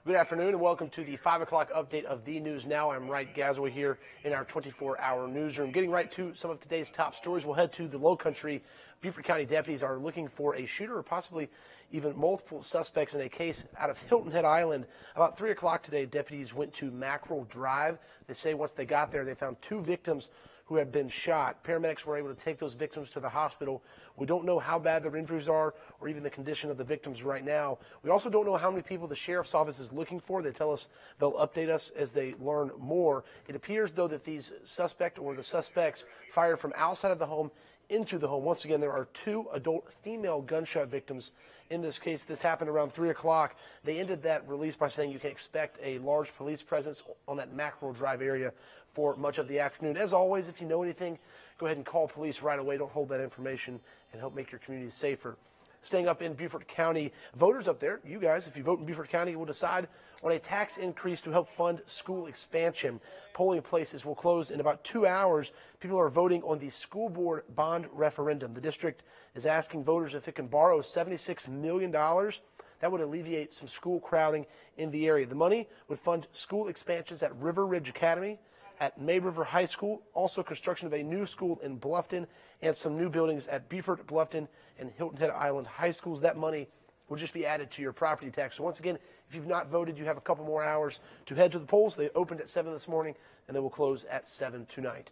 Good afternoon and welcome to the 5 o'clock update of the News Now. I'm Wright Gasaway here in our 24-hour newsroom. Getting right to some of today's top stories, we'll head to the Low Country. Beaufort County deputies are looking for a shooter or possibly even multiple suspects in a case out of Hilton Head Island. About 3 o'clock today, deputies went to Mackerel Drive. They say once they got there, they found 2 victims who had been shot. Paramedics were able to take those victims to the hospital. We don't know how bad their injuries are or even the condition of the victims right now. We also don't know how many people the sheriff's office is looking for. They tell us they'll update us as they learn more. It appears, though, that these suspects fired from outside of the home into the home. Once again, there are 2 adult female gunshot victims in this case. This happened around 3 o'clock. They ended that release by saying you can expect a large police presence on that Mackerel Drive area for much of the afternoon. As always, if you know anything, go ahead and call police right away. Don't hold that information and help make your community safer. Staying up in Beaufort County, voters up there, you guys, if you vote in Beaufort County, will decide on a tax increase to help fund school expansion. Polling places will close in about 2 hours. People are voting on the school board bond referendum. The district is asking voters if it can borrow $76 million. That would alleviate some school crowding in the area. The money would fund school expansions at River Ridge Academy, at May River High School, also construction of a new school in Bluffton, and some new buildings at Beaufort, Bluffton, and Hilton Head Island High Schools. That money will just be added to your property tax. So once again, if you've not voted, you have a couple more hours to head to the polls. They opened at 7 this morning, and they will close at 7 tonight.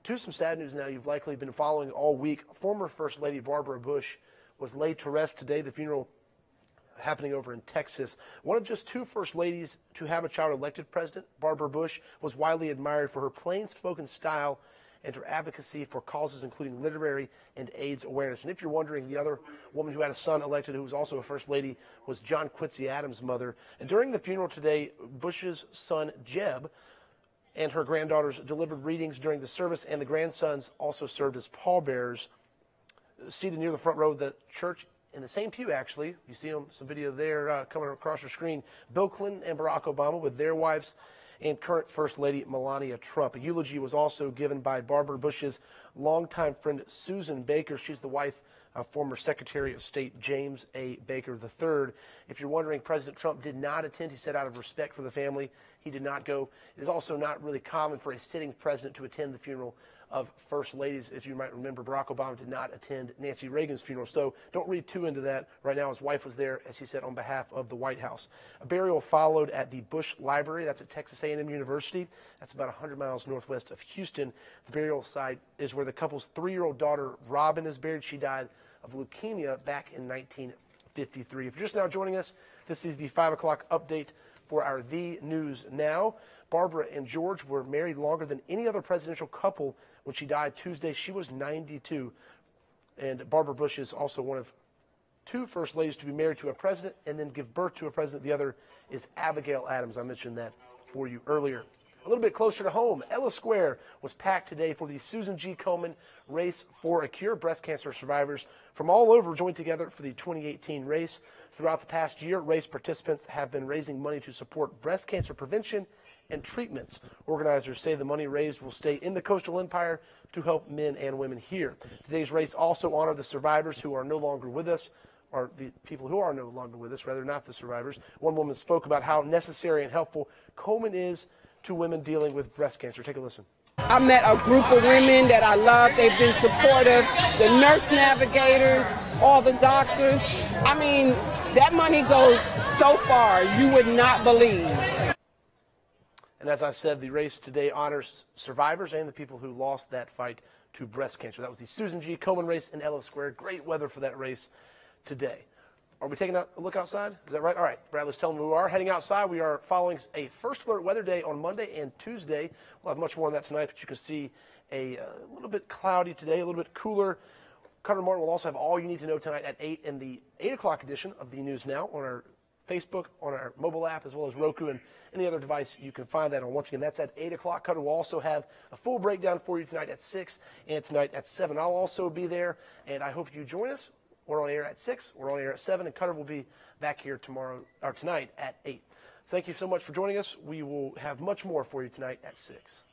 To some sad news now you've likely been following all week. Former First Lady Barbara Bush was laid to rest today. The funeral happening over in Texas. One of just 2 first ladies to have a child elected president, Barbara Bush was widely admired for her plain-spoken style and her advocacy for causes including literary and AIDS awareness. And if you're wondering, the other woman who had a son elected who was also a first lady was John Quincy Adams' mother. And during the funeral today, Bush's son, Jeb, and her granddaughters delivered readings during the service, and the grandsons also served as pallbearers. Seated near the front row of the church, in the same pew, actually, you see some video there coming across your screen, Bill Clinton and Barack Obama with their wives and current First Lady Melania Trump. A eulogy was also given by Barbara Bush's longtime friend Susan Baker. She's the wife of former Secretary of State James A. Baker III. If you're wondering, President Trump did not attend. He said out of respect for the family, he did not go. It is also not really common for a sitting president to attend the funeral of first ladies. If you might remember, Barack Obama did not attend Nancy Reagan's funeral, so don't read too into that. Right now, his wife was there, as he said, on behalf of the White House. A burial followed at the Bush Library. That's at Texas A&M University. That's about 100 miles northwest of Houston. The burial site is where the couple's 3-year-old daughter, Robin, is buried. She died of leukemia back in 1953. If you're just now joining us, this is the 5 o'clock update for our The News Now. Barbara and George were married longer than any other presidential couple. When she died Tuesday, she was 92. And Barbara Bush is also one of 2 first ladies to be married to a president and then give birth to a president. The other is Abigail Adams. I mentioned that for you earlier. A little bit closer to home, Ellis Square was packed today for the Susan G. Komen Race for a Cure. Breast cancer survivors from all over joined together for the 2018 race. Throughout the past year, race participants have been raising money to support breast cancer prevention and treatments. Organizers say the money raised will stay in the Coastal Empire to help men and women here. Today's race also honored the survivors who are no longer with us, or the people who are no longer with us, rather, not the survivors. One woman spoke about how necessary and helpful Komen is to women dealing with breast cancer. Take a listen. I met a group of women that I love. They've been supportive. The nurse navigators, all the doctors. I mean, that money goes so far, you would not believe. And as I said, the race today honors survivors and the people who lost that fight to breast cancer. That was the Susan G. Komen race in Ellis Square. Great weather for that race today. Are we taking a look outside? Is that right? All right. Bradley's telling me we are heading outside. We are following a first alert weather day on Monday and Tuesday. We'll have much more on that tonight, but you can see a little bit cloudy today, a little bit cooler. Carter Martin will also have all you need to know tonight at 8 in the 8 o'clock edition of The News Now on our Facebook, on our mobile app, as well as Roku and any other device you can find that on. Once again, that's at 8 o'clock. Cutter will also have a full breakdown for you tonight at 6 and tonight at 7. I'll also be there, and I hope you join us. We're on air at 6, we're on air at 7, and Cutter will be back here tonight at 8. Thank you so much for joining us. We will have much more for you tonight at 6.